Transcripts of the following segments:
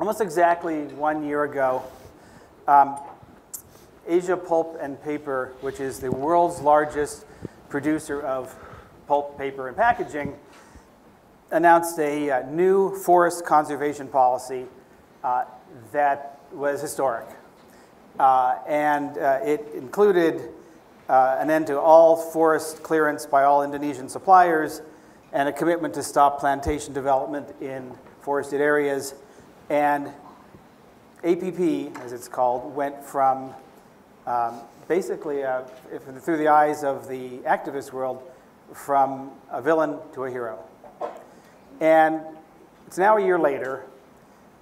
Almost exactly 1 year ago, Asia Pulp and Paper, which is the world's largest producer of pulp, paper, and packaging, announced a new forest conservation policy that was historic. It included an end to all forest clearance by all Indonesian suppliers and a commitment to stop plantation development in forested areas. And APP, as it's called, went from basically, through the eyes of the activist world, from a villain to a hero. And it's now a year later,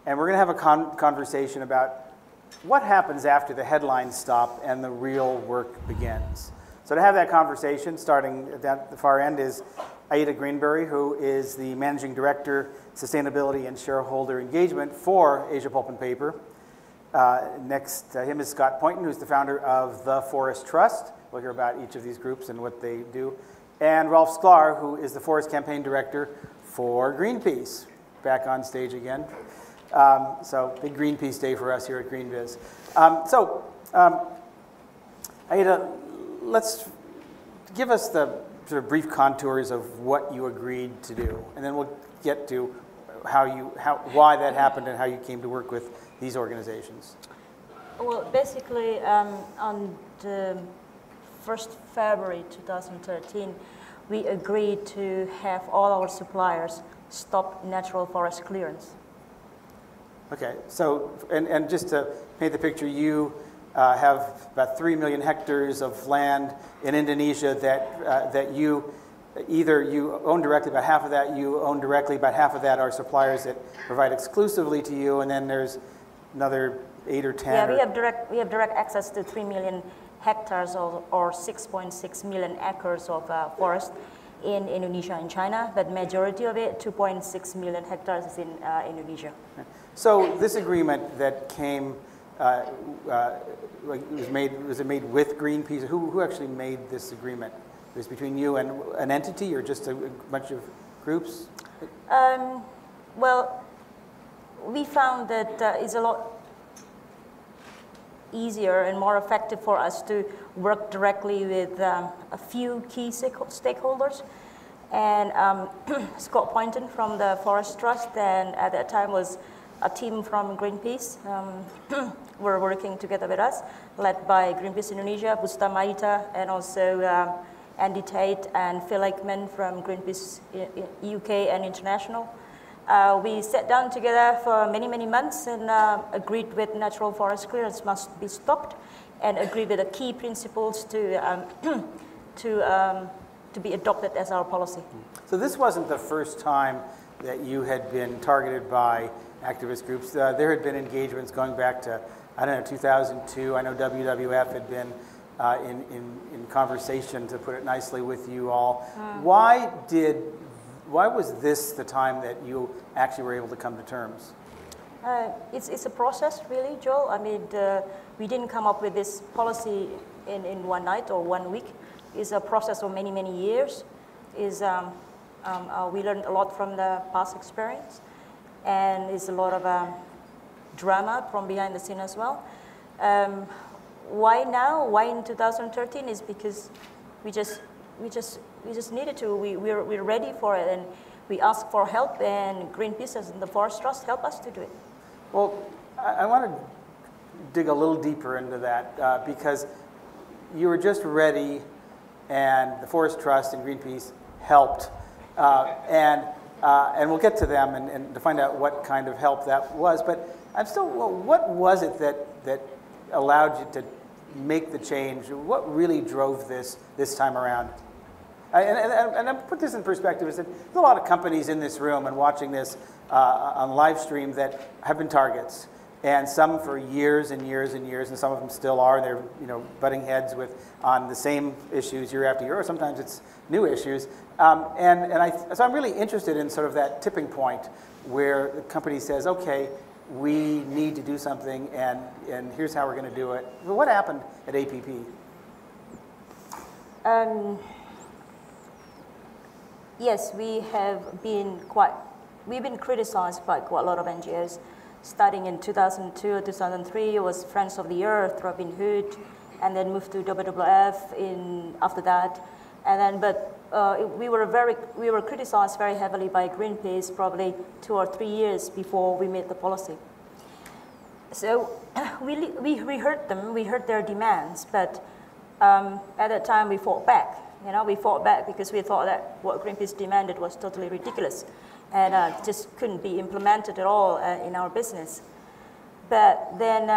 and we're going to have a conversation about what happens after the headlines stop and the real work begins. So to have that conversation, starting at the far end, is Aida Greenberry, who is the Managing Director, Sustainability and Shareholder Engagement for Asia Pulp and Paper. Next to him is Scott Poynton, who's the founder of the Forest Trust. We'll hear about each of these groups and what they do. And Rolf Sklar, who is the Forest Campaign Director for Greenpeace, back on stage again. So big Greenpeace day for us here at GreenBiz. Aida, let's give us the sort of brief contours of what you agreed to do, and then we'll get to why that happened and how you came to work with these organizations. Well, basically, on the 1st February 2013, we agreed to have all our suppliers stop natural forest clearance. Okay, so, and just to paint the picture, you have about 3 million hectares of land in Indonesia that you own directly about half of that, you own directly about half of that are suppliers that provide exclusively to you, and then there's another 8 or 10. Yeah, we have direct access to 3 million hectares or 6.6 million acres of forest in Indonesia and China, but majority of it, 2.6 million hectares, is in Indonesia. So this agreement that came, was it made with Greenpeace? Who actually made this agreement? It was between you and an entity, or just a bunch of groups? Well, we found that it's a lot easier and more effective for us to work directly with a few key stakeholders. And Scott Poynton from the Forest Trust, and at that time was a team from Greenpeace, were working together with us, led by Greenpeace Indonesia, Busta Maita, and also Andy Tate and Phil Aikman from Greenpeace UK and International. We sat down together for many, many months and agreed with natural forest clearance must be stopped, and agreed with the key principles to be adopted as our policy. So this wasn't the first time that you had been targeted by activist groups. There had been engagements going back to, I don't know, 2002. I know WWF had been in conversation, to put it nicely, with you all. Why was this the time that you actually were able to come to terms? It's a process, really, Joel. I mean, we didn't come up with this policy in one night or 1 week. It's a process of many, many years. We learned a lot from the past experience, and it's a lot of drama from behind the scene as well. Why now? Why in 2013? Is because we just needed to. We're ready for it, and we asked for help, and Greenpeace and the Forest Trust helped us to do it. Well, I want to dig a little deeper into that because you were just ready, and the Forest Trust and Greenpeace helped, and we'll get to them and to find out what kind of help that was. But I'm still, what was it that allowed you to make the change? What really drove this time around? And I put this in perspective, is that there's a lot of companies in this room and watching this on live stream that have been targets, and some for years and years and years, and some of them still are. They're butting heads on the same issues year after year, or sometimes it's new issues. So I'm really interested in sort of that tipping point where the company says, okay, we need to do something, and here's how we're going to do it. Well, what happened at APP? Yes, we've been criticized by quite a lot of NGOs Starting in 2002 or 2003, it was Friends of the Earth, Robin Hood, and then moved to WWF after that. And then, we were criticized very heavily by Greenpeace probably 2 or 3 years before we made the policy. So we heard them, we heard their demands, but at that time we fought back. We fought back because we thought that what Greenpeace demanded was totally ridiculous and just couldn't be implemented at all in our business. But then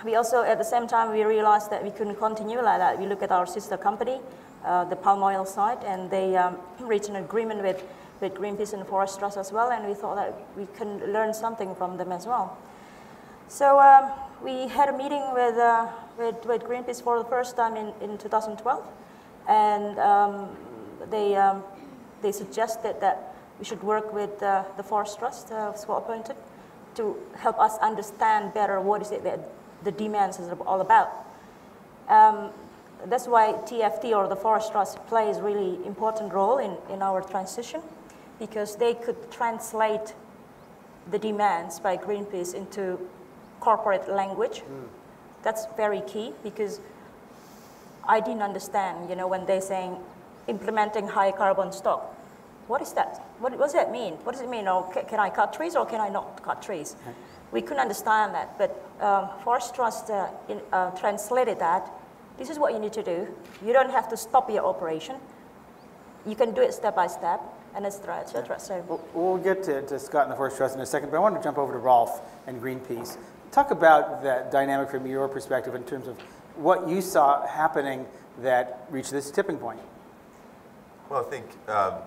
we also, at the same time, we realized that we couldn't continue like that. We look at our sister company, the palm oil side, and they reached an agreement with Greenpeace and Forest Trust as well, and we thought that we can learn something from them as well. So we had a meeting with Greenpeace for the first time in 2012, and they suggested that we should work with the Forest Trust, was appointed, to help us understand better what is it that the demands is all about. That's why TFT, or the Forest Trust, plays a really important role in our transition, because they could translate the demands by Greenpeace into corporate language. That's very key, because I didn't understand, when they're saying implementing high carbon stock. What is that? What does that mean? What does it mean? Or can I cut trees or can I not cut trees? Okay. We couldn't understand that, but Forest Trust translated that. This is what you need to do. You don't have to stop your operation. You can do it step by step, and et cetera, et cetera. So we'll get to Scott and the Forest Trust in a second, but I want to jump over to Rolf and Greenpeace. Talk about that dynamic from your perspective in terms of what you saw happening that reached this tipping point. Well, I think,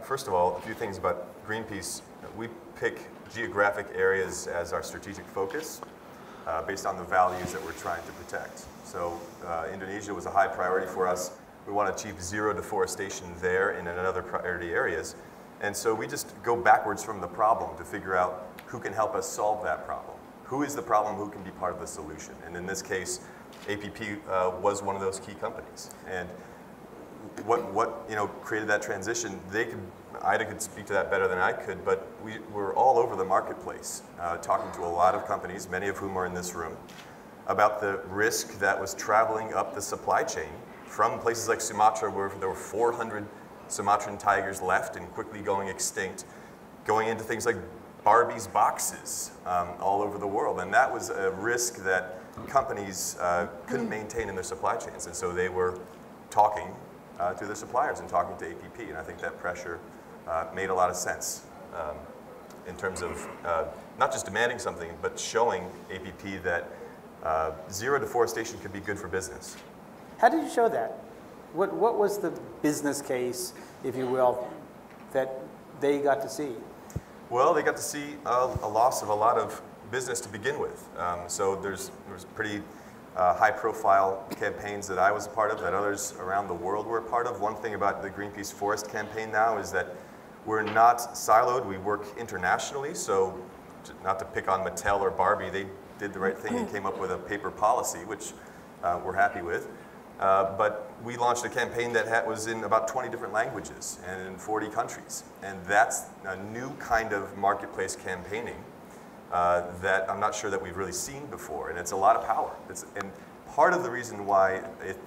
first of all, a few things about Greenpeace. We pick geographic areas as our strategic focus based on the values that we're trying to protect. So Indonesia was a high priority for us. We want to achieve zero deforestation there and in other priority areas. And so we just go backwards from the problem to figure out who can help us solve that problem. Who is the problem? Who can be part of the solution? And in this case, APP was one of those key companies. And what created that transition, Ida could speak to that better than I could, but we were all over the marketplace talking to a lot of companies, many of whom are in this room, about the risk that was traveling up the supply chain from places like Sumatra, where there were 400 Sumatran tigers left and quickly going extinct, going into things like Barbie's boxes all over the world. And that was a risk that companies couldn't maintain in their supply chains. And so they were talking to their suppliers and talking to APP. And I think that pressure made a lot of sense in terms of not just demanding something, but showing APP that zero deforestation could be good for business. How did you show that? What was the business case, if you will, that they got to see? Well, they got to see a loss of a lot of business to begin with. So there's pretty high-profile campaigns that I was a part of, that others around the world were a part of. One thing about the Greenpeace Forest campaign now is that we're not siloed. We work internationally. So not to pick on Mattel or Barbie, they did the right thing and came up with a paper policy, which we're happy with. But we launched a campaign that was in about 20 different languages and in 40 countries. And that's a new kind of marketplace campaigning that I'm not sure that we've really seen before. And it's a lot of power. And part of the reason why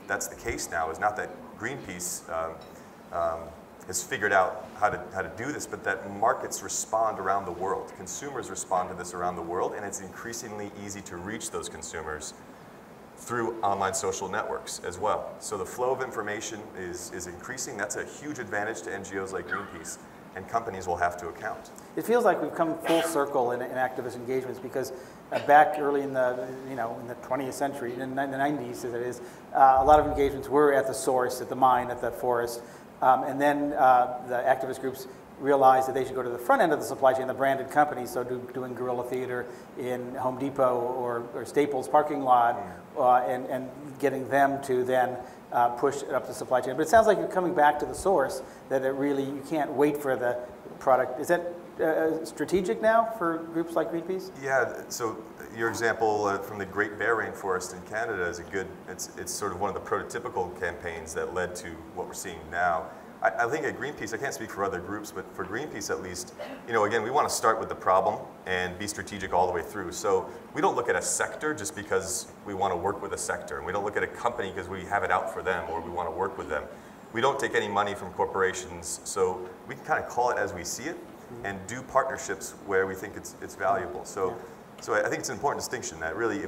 that's the case now is not that Greenpeace has figured out how to do this, but that markets respond around the world. Consumers respond to this around the world, and it's increasingly easy to reach those consumers through online social networks as well. So the flow of information is increasing. That's a huge advantage to NGOs like Greenpeace, and companies will have to account. It feels like we've come full circle in activist engagements, because back early in the 20th century, in the 90s as it is, a lot of engagements were at the source, at the mine, at the forest, and then the activist groups realized that they should go to the front end of the supply chain, the branded companies, so doing guerrilla theater in Home Depot or Staples parking lot, and getting them to then push it up the supply chain. But it sounds like you're coming back to the source, that you can't wait for the product. Is that strategic now for groups like Greenpeace? Yeah, so your example from the Great Bear Rainforest in Canada is it's sort of one of the prototypical campaigns that led to what we're seeing now. I think at Greenpeace, I can't speak for other groups, but for Greenpeace at least, again, we want to start with the problem and be strategic all the way through. So we don't look at a sector just because we want to work with a sector. And we don't look at a company because we have it out for them or we want to work with them. We don't take any money from corporations, so we can kind of call it as we see it and do partnerships where we think it's valuable. So I think it's an important distinction that really,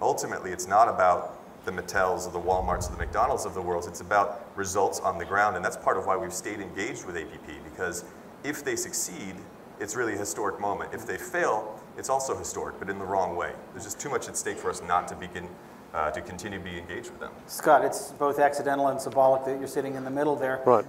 ultimately, it's not about the Mattels or the Walmarts or the McDonald's of the world. It's about results on the ground, and that's part of why we've stayed engaged with APP, because if they succeed, it's really a historic moment. If they fail, it's also historic, but in the wrong way. There's just too much at stake for us not to begin to continue to be engaged with them. Scott, it's both accidental and symbolic that you're sitting in the middle there. Right.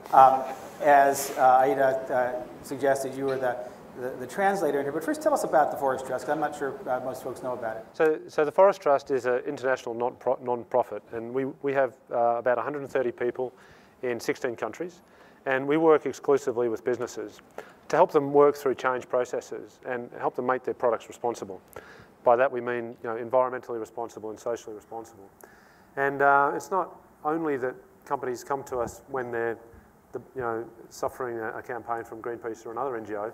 As Aida suggested, you were the translator here, but first tell us about the Forest Trust, because I'm not sure most folks know about it. So the Forest Trust is an international non-profit, and we have about 130 people in 16 countries, and we work exclusively with businesses to help them work through change processes and help them make their products responsible. By that we mean environmentally responsible and socially responsible. And it's not only that companies come to us when they're suffering a campaign from Greenpeace or another NGO.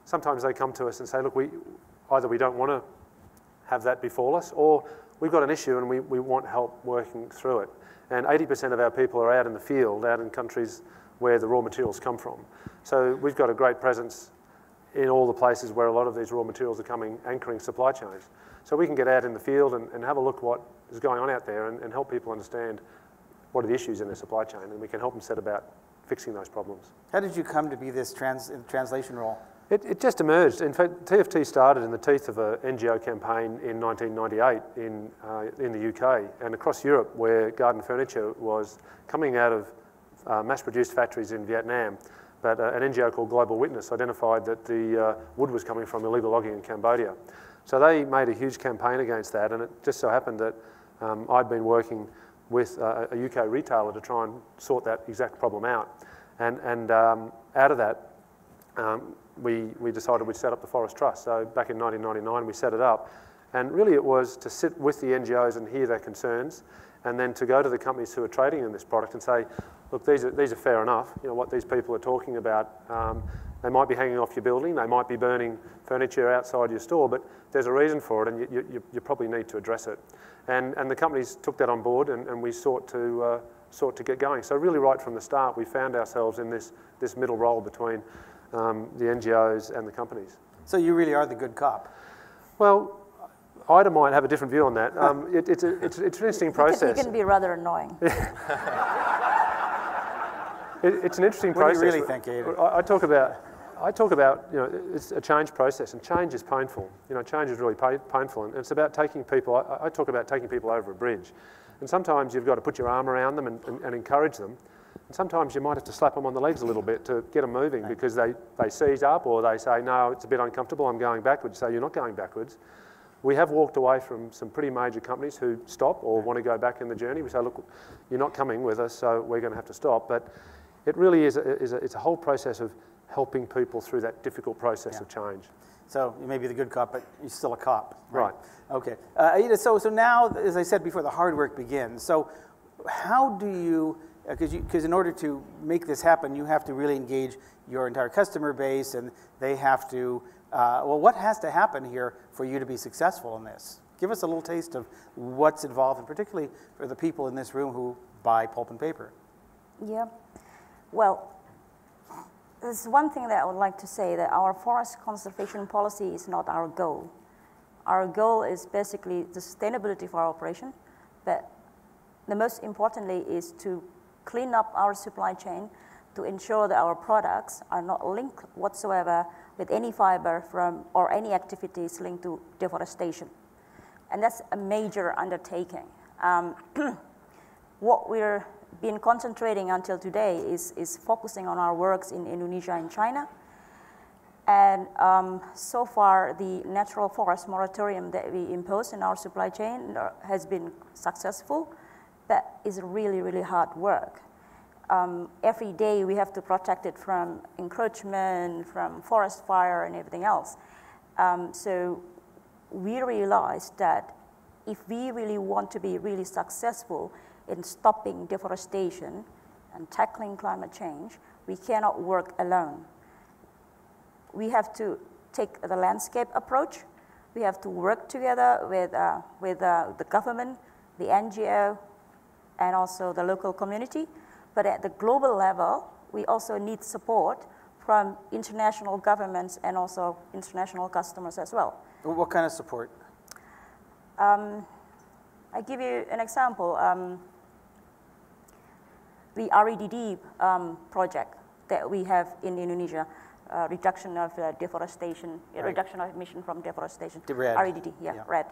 Sometimes they come to us and say, look, either we don't want to have that befall us, or we've got an issue and we want help working through it. And 80% of our people are out in the field, out in countries where the raw materials come from. So we've got a great presence in all the places where a lot of these raw materials are anchoring supply chains. So we can get out in the field and have a look what is going on out there and help people understand what are the issues in their supply chain, and we can help them set about fixing those problems. How did you come to be this translation role? It just emerged. In fact, TFT started in the teeth of an NGO campaign in 1998 in the UK and across Europe, where garden furniture was coming out of mass-produced factories in Vietnam. But an NGO called Global Witness identified that the wood was coming from illegal logging in Cambodia. So they made a huge campaign against that, and it just so happened that I'd been working with a UK retailer to try and sort that exact problem out. And out of that, we decided we'd set up the Forest Trust. So back in 1999, we set it up. And really it was to sit with the NGOs and hear their concerns, and then to go to the companies who are trading in this product and say, look, these are fair enough. What these people are talking about, they might be hanging off your building, they might be burning furniture outside your store, but there's a reason for it, and you probably need to address it. And the companies took that on board, and we sought to get going. So really right from the start, we found ourselves in this middle role between the NGOs and the companies. So you really are the good cop. Well, Ida might have a different view on that. It's an interesting process. You can be rather annoying. It's an interesting process. What do you really think, Ida? I talk about it's a change process, and change is painful. Change is really painful, and it's about taking people. I talk about taking people over a bridge, and sometimes you've got to put your arm around them and encourage them. And sometimes you might have to slap them on the legs a little bit to get them moving, because they seize up, or they say, no, it's a bit uncomfortable, I'm going backwards. So you're not going backwards. We have walked away from some pretty major companies who stop or want to go back in the journey. We say, look, you're not coming with us, so we're going to have to stop. But it really is it's a whole process of helping people through that difficult process of change. So you may be the good cop, but you're still a cop. Right. Okay. Aida, so now, as I said before, the hard work begins. So how do you, because in order to make this happen, you have to really engage your entire customer base, and they have to, what has to happen here for you to be successful in this? Give us a little taste of what's involved, and particularly for the people in this room who buy pulp and paper. Yeah. Well, there's one thing that I would like to say, that our forest conservation policy is not our goal. Our goal is basically the sustainability of our operation, but the most importantly is to clean up our supply chain to ensure that our products are not linked whatsoever with any fiber or any activities linked to deforestation. And that's a major undertaking. What we're been concentrating until today is focusing on our works in Indonesia and China. And so far, the natural forest moratorium that we imposed in our supply chain has been successful, but is really, really hard work. Every day we have to protect it from encroachment, from forest fire and everything else. So we realized that if we really want to be really successful in stopping deforestation and tackling climate change, we cannot work alone. We have to take the landscape approach. We have to work together with the government, the NGO, and also the local community. But at the global level, we also need support from international governments and also international customers as well. What kind of support? I give you an example. The REDD project that we have in Indonesia, reduction of deforestation, Right. reduction of emission from deforestation. The REDD. REDD, yeah. REDD.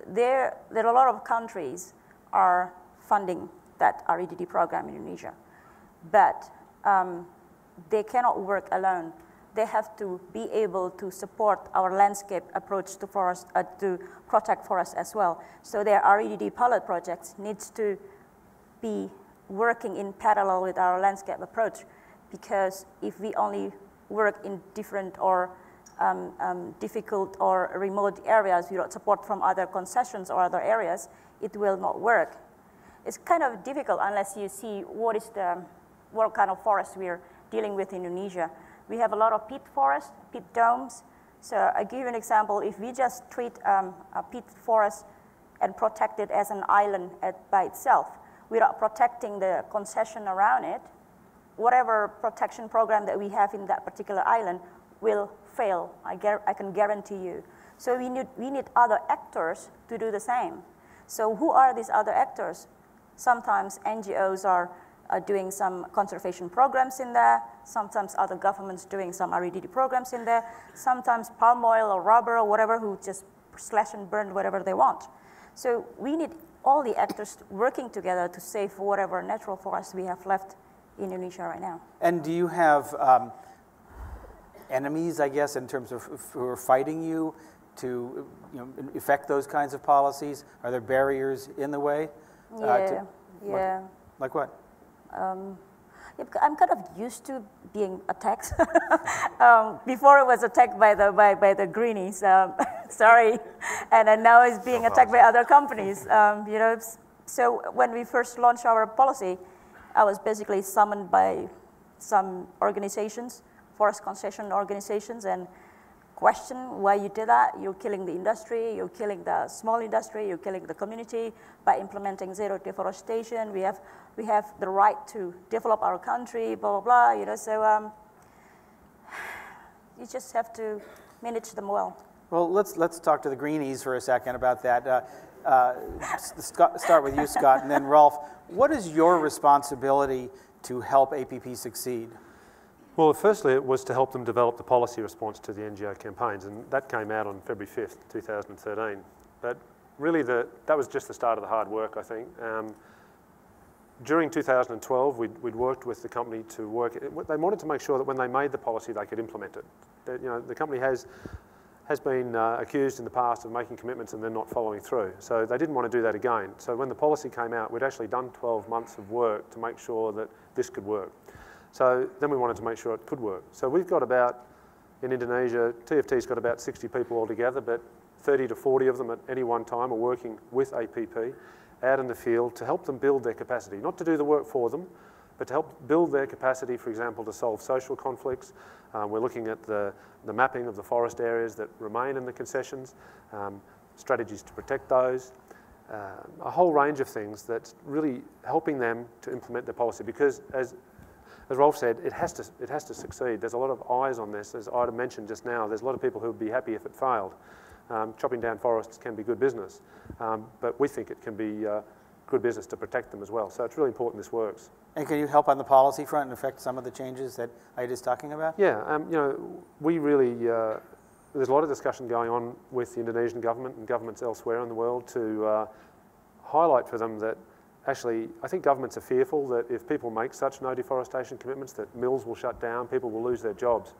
There are a lot of countries are funding that REDD program in Indonesia, but they cannot work alone. They have to be able to support our landscape approach to forest, to protect forests as well. So their REDD pilot projects needs to be working in parallel with our landscape approach, because if we only work in different or difficult or remote areas without support from other concessions or other areas, it will not work. It's kind of difficult unless you see what kind of forest we're dealing with in Indonesia. We have a lot of peat forests, peat domes. So I give you an example. If we just treat a peat forest and protect it as an island by itself, without protecting the concession around it, whatever protection program that we have in that particular island will fail, I can guarantee you. So we need other actors to do the same. So who are these other actors? Sometimes NGOs are doing some conservation programs in there. Sometimes other governments doing some REDD programs in there. Sometimes palm oil or rubber or whatever, who just slash and burn whatever they want. So we need all the actors working together to save whatever natural forests we have left in Indonesia right now. And do you have enemies, I guess, in terms of who are fighting you to effect those kinds of policies? Are there barriers in the way? Yeah. Like what? I'm kind of used to being attacked. Before it was attacked by the Greenies, sorry, and then now it's being attacked by other companies. So when we first launched our policy, I was basically summoned by some organizations, forest concession organizations, and question why you did that. You're killing the industry, you're killing the small industry, you're killing the community by implementing zero deforestation. We have the right to develop our country, blah, blah, blah, so you just have to manage them well. Well, let's talk to the Greenies for a second about that. Start with you, Scott, and then Rolf. What is your responsibility to help APP succeed? Well, firstly, it was to help them develop the policy response to the NGO campaigns, and that came out on February 5th, 2013. But really, that was just the start of the hard work, I think. During 2012, we'd worked with the company to work. They wanted to make sure that when they made the policy, they could implement it. That, the company has been accused in the past of making commitments and then not following through. So they didn't want to do that again. So when the policy came out, we'd actually done 12 months of work to make sure that this could work. So then we wanted to make sure it could work. So we've got about, in Indonesia, TFT's got about 60 people altogether, but 30 to 40 of them at any one time are working with APP out in the field to help them build their capacity. Not to do the work for them, but to help build their capacity, for example, to solve social conflicts. We're looking at the mapping of the forest areas that remain in the concessions, strategies to protect those, a whole range of things that's really helping them to implement their policy, because as Rolf said, it has to succeed. There's a lot of eyes on this. As Ida mentioned just now, there's a lot of people who would be happy if it failed. Chopping down forests can be good business, but we think it can be good business to protect them as well. So it's really important this works. And can you help on the policy front and affect some of the changes that Ida's talking about? Yeah, we really, there's a lot of discussion going on with the Indonesian government and governments elsewhere in the world to highlight for them that actually, I think governments are fearful that if people make such no deforestation commitments, that mills will shut down, people will lose their jobs.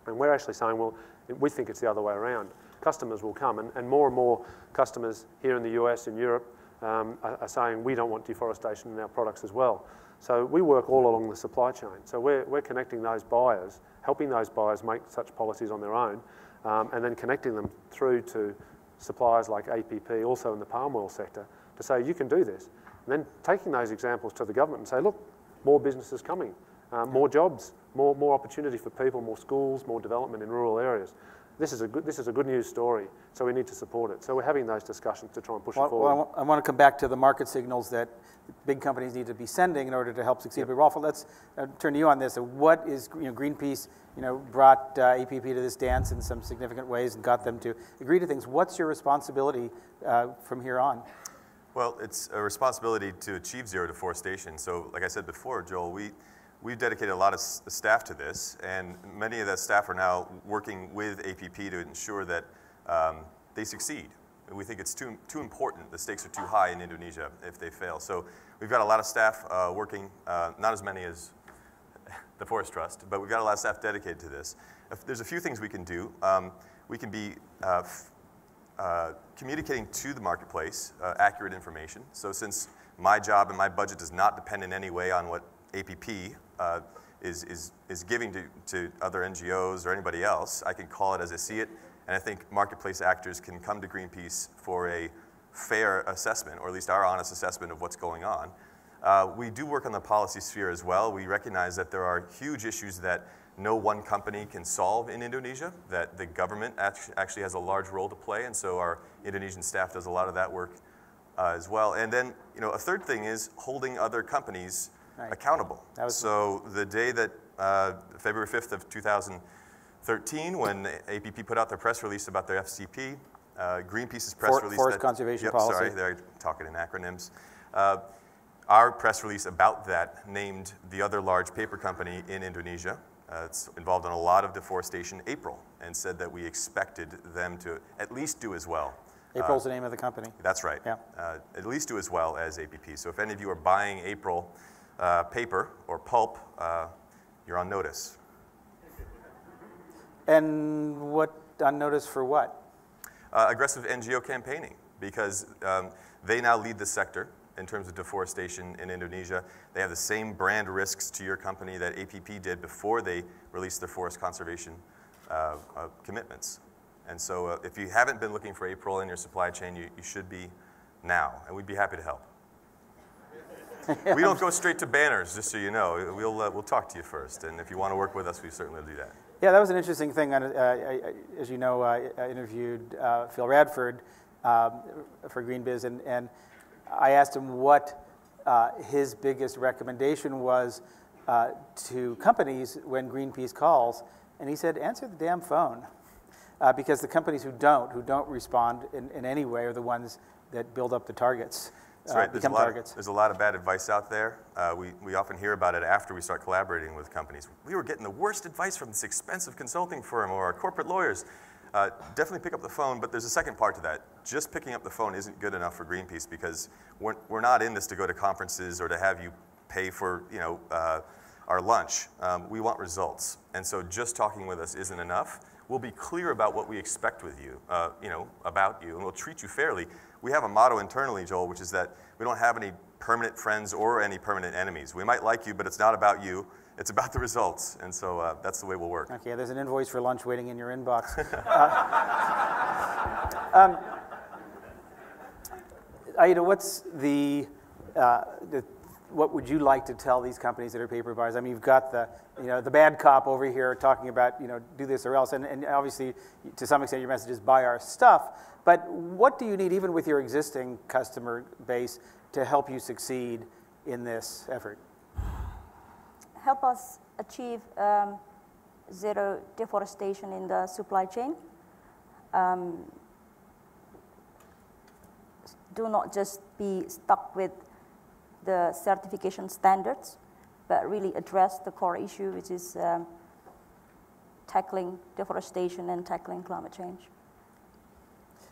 And we're actually saying, well, we think it's the other way around. Customers will come, and more customers here in the US and Europe are saying we don't want deforestation in our products as well. So we work all along the supply chain. So we're connecting those buyers, helping those buyers make such policies on their own, and then connecting them through to suppliers like APP, also in the palm oil sector, to say you can do this. And then taking those examples to the government and say, look, more businesses coming, more jobs, more opportunity for people, more schools, more development in rural areas. This is a good news story, so we need to support it. So we're having those discussions to try and push it forward. Well, I want to come back to the market signals that big companies need to be sending in order to help succeed. But Rolf, let's turn to you on this. So what is, Greenpeace, brought APP to this dance in some significant ways and got them to agree to things. What's your responsibility from here on? Well, it's a responsibility to achieve zero deforestation. So like I said before, Joel, we've dedicated a lot of staff to this, and many of that staff are now working with APP to ensure that they succeed. We think it's too important. The stakes are too high in Indonesia if they fail. So we've got a lot of staff working, not as many as the Forest Trust, but we've got a lot of staff dedicated to this. There's a few things we can do. We can be communicating to the marketplace accurate information. So since my job and my budget does not depend in any way on what APP is giving to other NGOs or anybody else, I can call it as I see it, and I think marketplace actors can come to Greenpeace for a fair assessment, or at least our honest assessment of what's going on. We do work on the policy sphere as well. We recognize that there are huge issues that no one company can solve in Indonesia, that the government actually has a large role to play, and so our Indonesian staff does a lot of that work as well. And then, a third thing is holding other companies accountable. So the day that, February 5th of 2013, when APP put out their press release about their FCP, Greenpeace's press release— Forest Conservation Policy. Sorry, they're talking in acronyms. Our press release about that named the other large paper company in Indonesia. It's involved in a lot of deforestation, April, and said that we expected them to at least do as well. April's the name of the company. That's right. Yeah. At least do as well as APP. So if any of you are buying April paper or pulp, you're on notice. And what on notice for what? Aggressive NGO campaigning, because they now lead the sector in terms of deforestation in Indonesia. They have the same brand risks to your company that APP did before they released their forest conservation commitments. And so if you haven't been looking for April in your supply chain, you should be now, and we'd be happy to help. We don't go straight to banners, just so you know. We'll talk to you first, and if you want to work with us, we certainly will do that. Yeah, that was an interesting thing. As you know, I interviewed Phil Radford for GreenBiz, and I asked him what his biggest recommendation was to companies when Greenpeace calls, and he said, answer the damn phone. Because the companies who don't respond in any way are the ones that build up the targets. That's right. Become targets. There's a lot of bad advice out there. We often hear about it after we start collaborating with companies. We were getting the worst advice from this expensive consulting firm or our corporate lawyers. Definitely pick up the phone, but there's a second part to that. Just picking up the phone isn't good enough for Greenpeace, because we're not in this to go to conferences or to have you pay for our lunch. We want results, and so just talking with us isn't enough. We'll be clear about what we expect with you, about you, and we'll treat you fairly. We have a motto internally, Joel, which is that we don't have any permanent friends or any permanent enemies. We might like you, but it's not about you. It's about the results, and so that's the way we'll work. Okay, there's an invoice for lunch waiting in your inbox. Aida, what's what would you like to tell these companies that are paper buyers? I mean, you've got the bad cop over here talking about, do this or else, and obviously, to some extent, your message is buy our stuff. But what do you need, even with your existing customer base, to help you succeed in this effort? Help us achieve zero deforestation in the supply chain. Do not just be stuck with the certification standards, but really address the core issue, which is tackling deforestation and tackling climate change.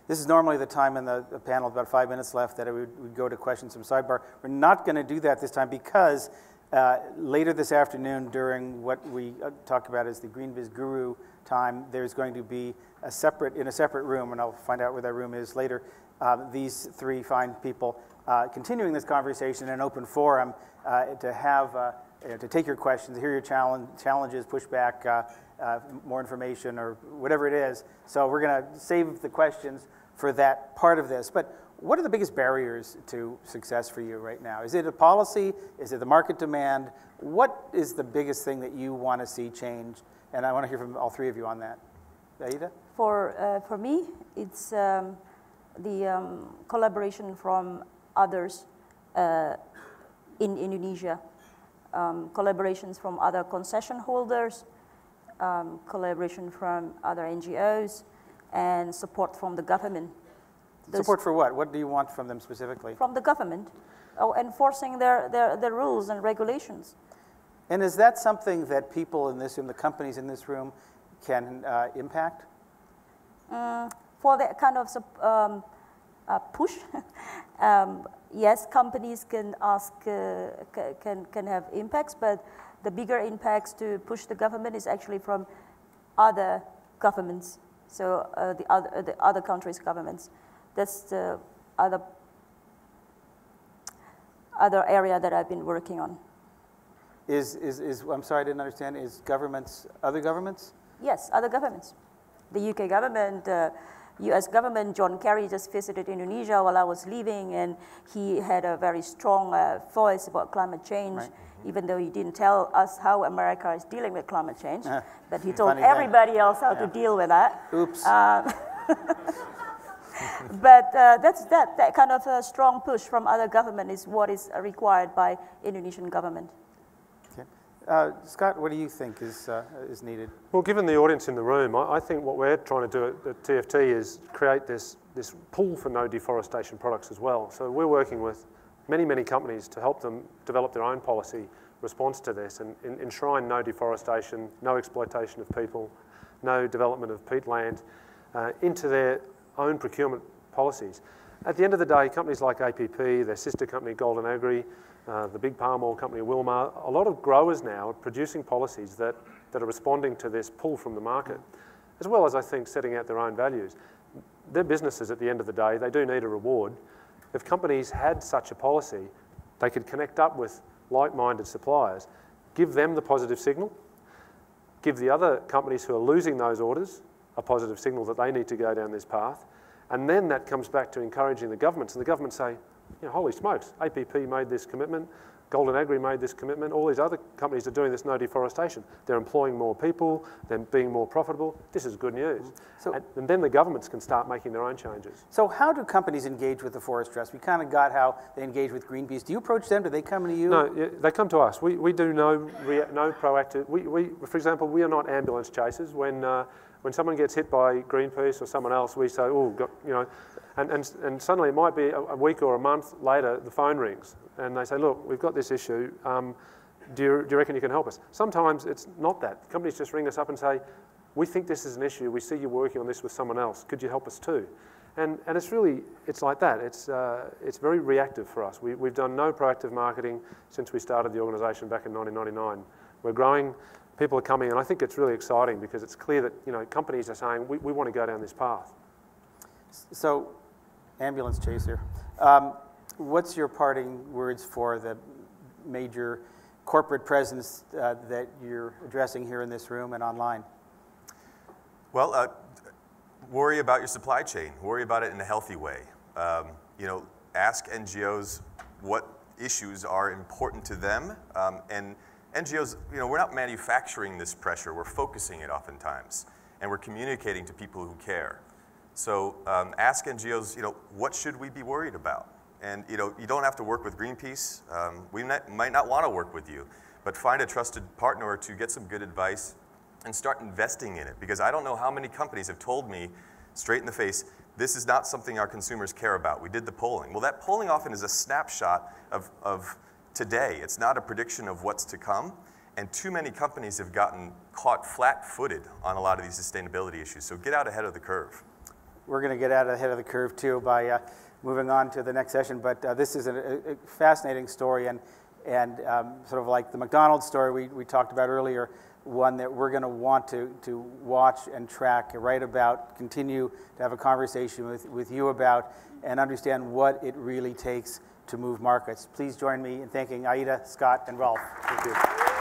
This is normally the time in the panel, about 5 minutes left, that we'd go to questions from sidebar. We're not going to do that this time because later this afternoon, during what we talk about as the GreenBiz Guru time, there's going to be in a separate room, and I'll find out where that room is later, these three fine people continuing this conversation in an open forum to have, to take your questions, hear your challenges, push back, more information, or whatever it is. So we're going to save the questions for that part of this. But What are the biggest barriers to success for you right now? Is it a policy? Is it the market demand? What is the biggest thing that you want to see change? And I want to hear from all three of you on that. Aida? For me, it's the collaboration from others in Indonesia, collaborations from other concession holders, collaboration from other NGOs, and support from the government. Support for what? What do you want from them specifically? From the government, enforcing their rules and regulations. And is that something that people in this room, the companies in this room, can impact? For that kind of push, yes, companies can ask, can have impacts, but the bigger impacts to push the government is actually from other governments, so the other countries' governments. That's the other area that I've been working on. I'm sorry, I didn't understand. Is governments, other governments? Yes, other governments. The UK government, US government, John Kerry just visited Indonesia while I was leaving, and he had a very strong voice about climate change, right. Even though he didn't tell us how America is dealing with climate change, but he told everybody else how to deal with that. Oops. But that kind of a strong push from other government is what is required by Indonesian government. Okay. Scott, what do you think is needed? Well, given the audience in the room, I think what we're trying to do at TFT is create this pool for no deforestation products as well. So we're working with many companies to help them develop their own policy response to this and enshrine no deforestation, no exploitation of people, no development of peatland into their own procurement policies. At the end of the day, companies like APP, their sister company Golden Agri, the big palm oil company Wilmar, a lot of growers now are producing policies that are responding to this pull from the market, as well as, I think, setting out their own values. They're businesses at the end of the day, they do need a reward. If companies had such a policy, they could connect up with like-minded suppliers, give them the positive signal, give the other companies who are losing those orders a positive signal that they need to go down this path, and then that comes back to encouraging the governments, and the governments say, you know, holy smokes, APP made this commitment, Golden Agri made this commitment, all these other companies are doing this no deforestation. They're employing more people, they're being more profitable. This is good news. And then the governments can start making their own changes. So how do companies engage with the Forest Trust? We kind of got how they engage with Greenpeace. Do you approach them? Do they come to you? No, they come to us. We do no proactive, for example, we are not ambulance chasers. When someone gets hit by Greenpeace or someone else, we say, oh, you know, and suddenly it might be a week or a month later, the phone rings and they say, look, we've got this issue, do you reckon you can help us? Sometimes it's not that. Companies just ring us up and say, we think this is an issue, we see you working on this with someone else, could you help us too? And it's like that. It's very reactive for us. We've done no proactive marketing since we started the organisation back in 1999. We're growing, people are coming, and I think it's really exciting because it's clear that, you know, companies are saying, we want to go down this path. So, ambulance chaser, what's your parting words for the major corporate presence that you're addressing here in this room and online? Well, worry about your supply chain. Worry about it in a healthy way. You know, ask NGOs what issues are important to them. And NGOs, you know, we're not manufacturing this pressure. We're focusing it oftentimes. And we're communicating to people who care. So ask NGOs, you know, what should we be worried about? And, you know, you don't have to work with Greenpeace. We might not want to work with you. But find a trusted partner to get some good advice and start investing in it. Because I don't know how many companies have told me straight in the face, this is not something our consumers care about. We did the polling. Well, that polling often is a snapshot of today. It's not a prediction of what's to come. And too many companies have gotten caught flat-footed on a lot of these sustainability issues. So get out ahead of the curve. We're going to get out ahead of the curve, too, by moving on to the next session. But this is a fascinating story. And sort of like the McDonald's story we talked about earlier, one that we're going to want to watch and track, write about, continue to have a conversation with you about, and understand what it really takes to move markets. Please join me in thanking Aida, Scott, and Rolf. Thank you.